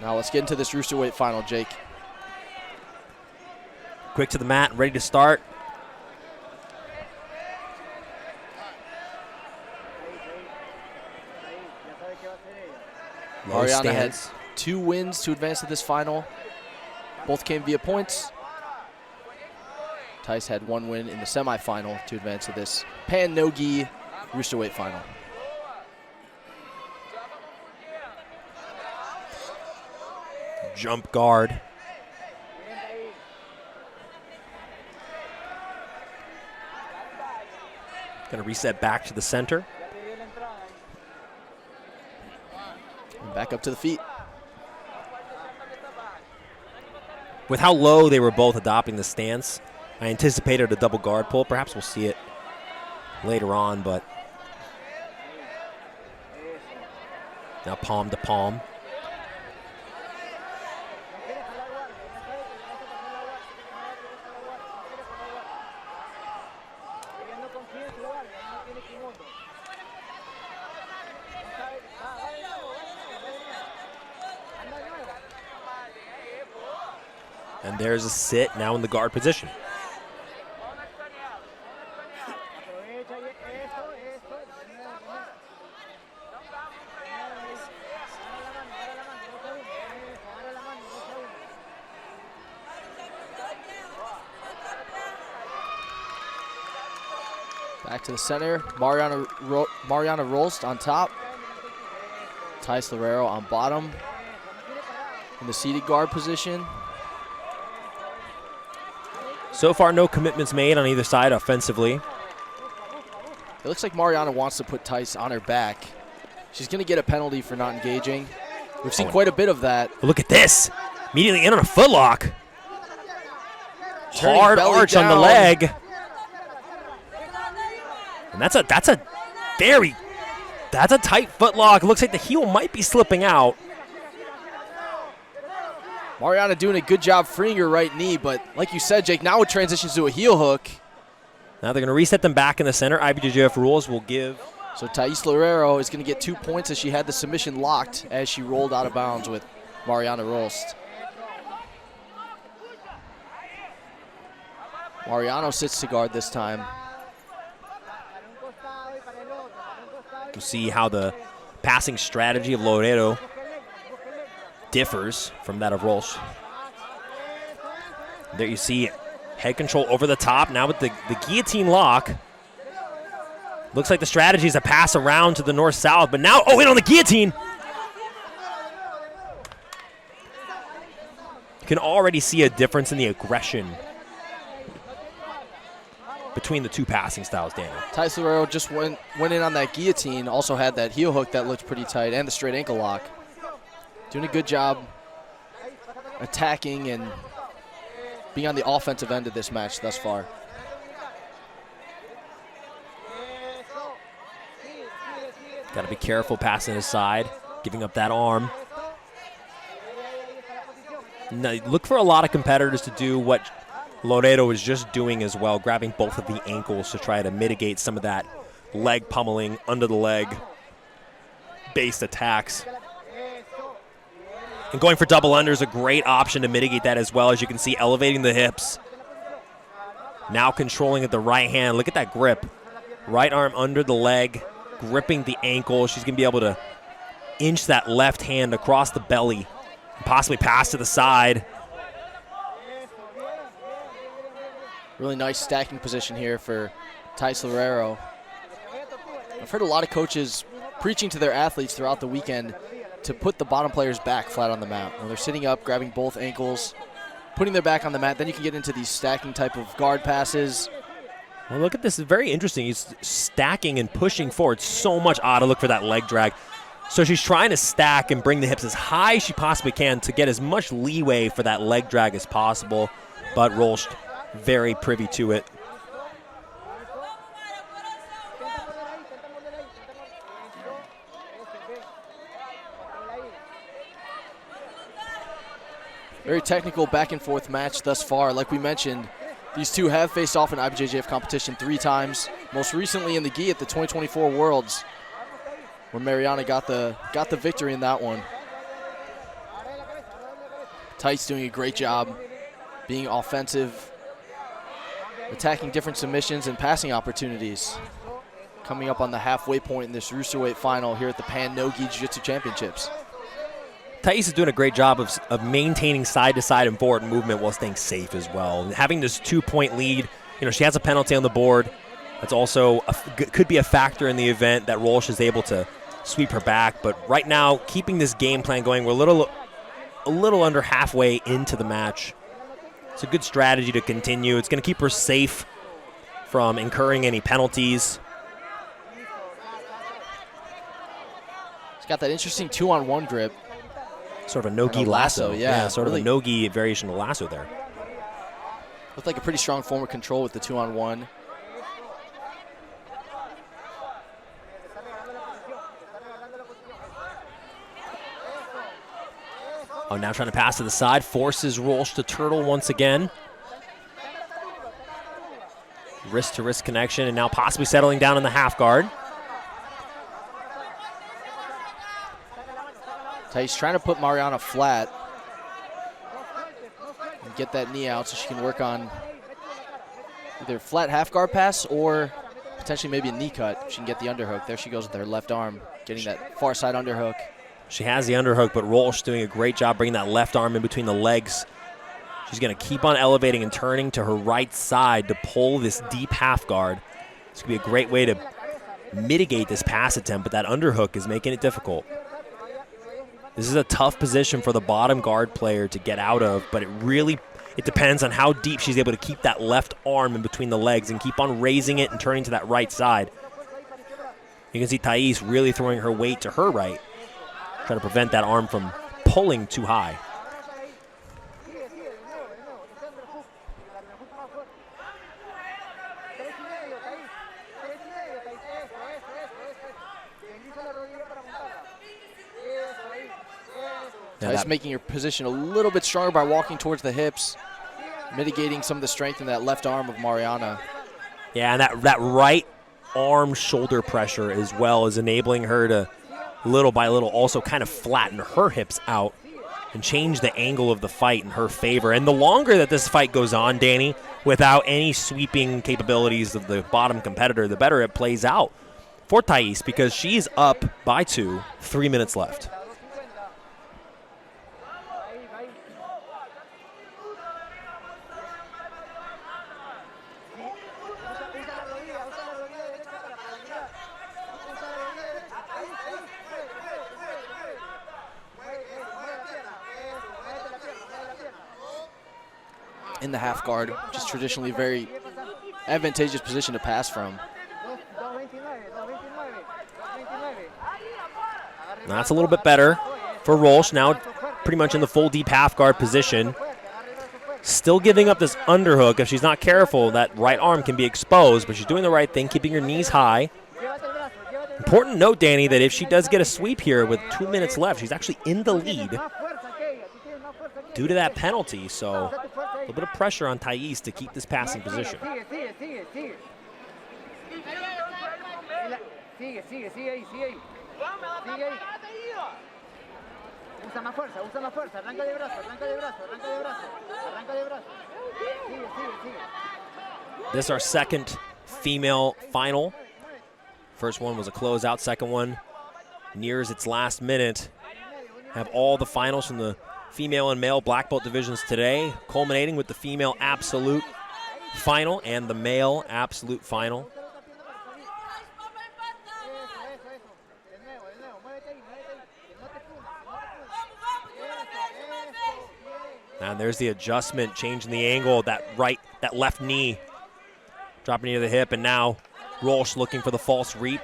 Now let's get into this Rooster weight final, Jake. Quick to the mat, ready to start. Mariana has 2 wins to advance to this final. Both came via points. Thaís had 1 win in the semifinal to advance to this Pan No-Gi Rooster weight final. Jump guard. Going to reset back to the center. And back up to the feet. With how low they were both adopting the stance, I anticipated a double guard pull. Perhaps we'll see it later on, but now palm to palm. And there's a sit now in the guard position. Back to the center. Mariana Rolszt on top. Thaís Loureiro on bottom. In the seated guard position. So far, no commitments made on either side offensively. It looks like Mariana wants to put Thaís on her back. She's going to get a penalty for not engaging. We've seen quite a bit of that. Look at this. Immediately in on a footlock. Turning hard belly arch down on the leg. And that's a tight footlock. Looks like the heel might be slipping out. Mariana doing a good job freeing her right knee, but like you said, Jake, now it transitions to a heel hook. Now they're going to reset them back in the center. IBJJF rules will give. So Thaís Loureiro is going to get 2 points as she had the submission locked as she rolled out of bounds with Mariana Rolszt. Mariano sits to guard this time. We'll see how the passing strategy of Loureiro differs from that of Rolszt. There you see head control over the top. Now with the guillotine lock. Looks like the strategy is a pass around to the north-south, but now, in on the guillotine. You can already see a difference in the aggression between the two passing styles, Daniel. Thaís Loureiro just went in on that guillotine, also had that heel hook that looked pretty tight, and the straight ankle lock. Doing a good job attacking and being on the offensive end of this match thus far. Got to be careful passing his side, giving up that arm. Now, look for a lot of competitors to do what Loureiro was just doing as well, grabbing both of the ankles to try to mitigate some of that leg pummeling, under the leg based attacks. And going for double under is a great option to mitigate that as well. As you can see, elevating the hips. Now controlling at the right hand. Look at that grip. Right arm under the leg, gripping the ankle. She's going to be able to inch that left hand across the belly and possibly pass to the side. Really nice stacking position here for Thaís Loureiro. I've heard a lot of coaches preaching to their athletes throughout the weekend to put the bottom players back flat on the mat. When they're sitting up, grabbing both ankles, putting their back on the mat, then you can get into these stacking type of guard passes. Well, look at this. It's very interesting. He's stacking and pushing forward so much. To look for that leg drag. So she's trying to stack and bring the hips as high as she possibly can to get as much leeway for that leg drag as possible. But Rolszt very privy to it. Very technical back and forth match thus far. Like we mentioned, these two have faced off in IBJJF competition 3 times. Most recently in the gi at the 2024 Worlds, where Mariana got the victory in that one. Thaís doing a great job being offensive, attacking different submissions and passing opportunities. Coming up on the halfway point in this Roosterweight final here at the Pan No-Gi Jiu-Jitsu Championships. Thaís is doing a great job of maintaining side-to-side and forward movement while staying safe as well. And having this 2-point lead, she has a penalty on the board. That's also could be a factor in the event that Rolszt is able to sweep her back. But right now, keeping this game plan going, we're a little under halfway into the match. It's a good strategy to continue. It's going to keep her safe from incurring any penalties. She's got that interesting 2-on-1 grip. Sort of a no-gi lasso. Yeah, sort really, of a no-gi variation of lasso there. Looked like a pretty strong form of control with the 2-on-1. Oh, now trying to pass to the side. Forces Rolszt to turtle once again. Wrist-to-wrist connection, and now possibly settling down in the half guard. Thaís trying to put Mariana flat and get that knee out so she can work on either flat half guard pass or potentially maybe a knee cut. She can get the underhook. There she goes with her left arm, getting that far side underhook. She has the underhook, but Rolszt doing a great job bringing that left arm in between the legs. She's going to keep on elevating and turning to her right side to pull this deep half guard. This could be a great way to mitigate this pass attempt, but that underhook is making it difficult. This is a tough position for the bottom guard player to get out of, but it depends on how deep she's able to keep that left arm in between the legs and keep on raising it and turning to that right side. You can see Thaís really throwing her weight to her right, trying to prevent that arm from pulling too high. Thaís making her position a little bit stronger by walking towards the hips, mitigating some of the strength in that left arm of Mariana. Yeah, and that right arm shoulder pressure as well is enabling her to little by little also kind of flatten her hips out and change the angle of the fight in her favor. And the longer that this fight goes on, Danny, without any sweeping capabilities of the bottom competitor, the better it plays out for Thaís, because she's up by 2, 3 minutes left. In the half guard, which is traditionally a very advantageous position to pass from. That's a little bit better for Rolszt, now pretty much in the full deep half guard position. Still giving up this underhook. If she's not careful, that right arm can be exposed, but she's doing the right thing, keeping her knees high. Important note, Danny, that if she does get a sweep here with 2 minutes left, she's actually in the lead due to that penalty, so a little bit of pressure on Thaís to keep this passing position. This is our second female final. First one was a closeout, second one nears its last minute. Have all the finals from the female and male black belt divisions today, culminating with the female absolute final and the male absolute final. And there's the adjustment, changing the angle, that left knee, dropping near the hip, and now Rolszt looking for the false reap.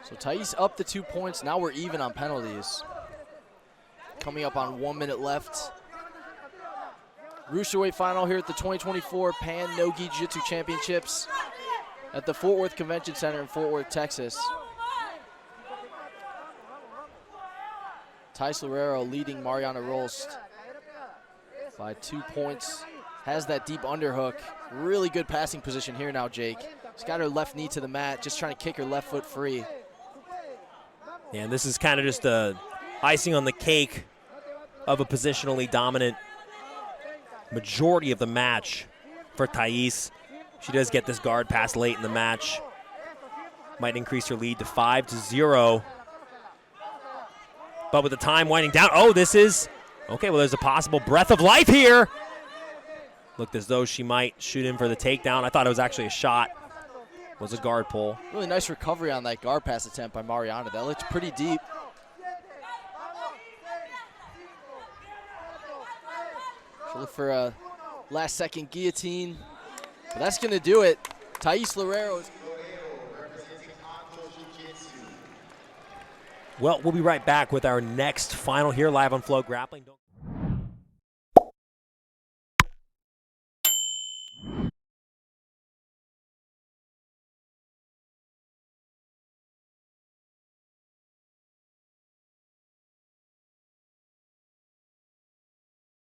So Thaís up to 2 points. Now we're even on penalties. Coming up on 1 minute left. Roosterweight final here at the 2024 Pan No-Gi Jiu-Jitsu Championships at the Fort Worth Convention Center in Fort Worth, Texas. Thaís Loureiro leading Mariana Rolszt by 2 points. Has that deep underhook. Really good passing position here now, Jake. She's got her left knee to the mat, just trying to kick her left foot free. And this is kind of just a icing on the cake of a positionally dominant majority of the match for Thaís. She does get this guard pass late in the match. Might increase her lead to 5-0. But with the time winding down, oh, this is, okay, well, there's a possible breath of life here. Looked as though she might shoot in for the takedown. I thought it was actually a shot. It was a guard pull. Really nice recovery on that guard pass attempt by Mariana. That looked pretty deep. She'll look for a last-second guillotine. But that's going to do it. Thaís Loureiro. Well, we'll be right back with our next final here live on Flow Grappling.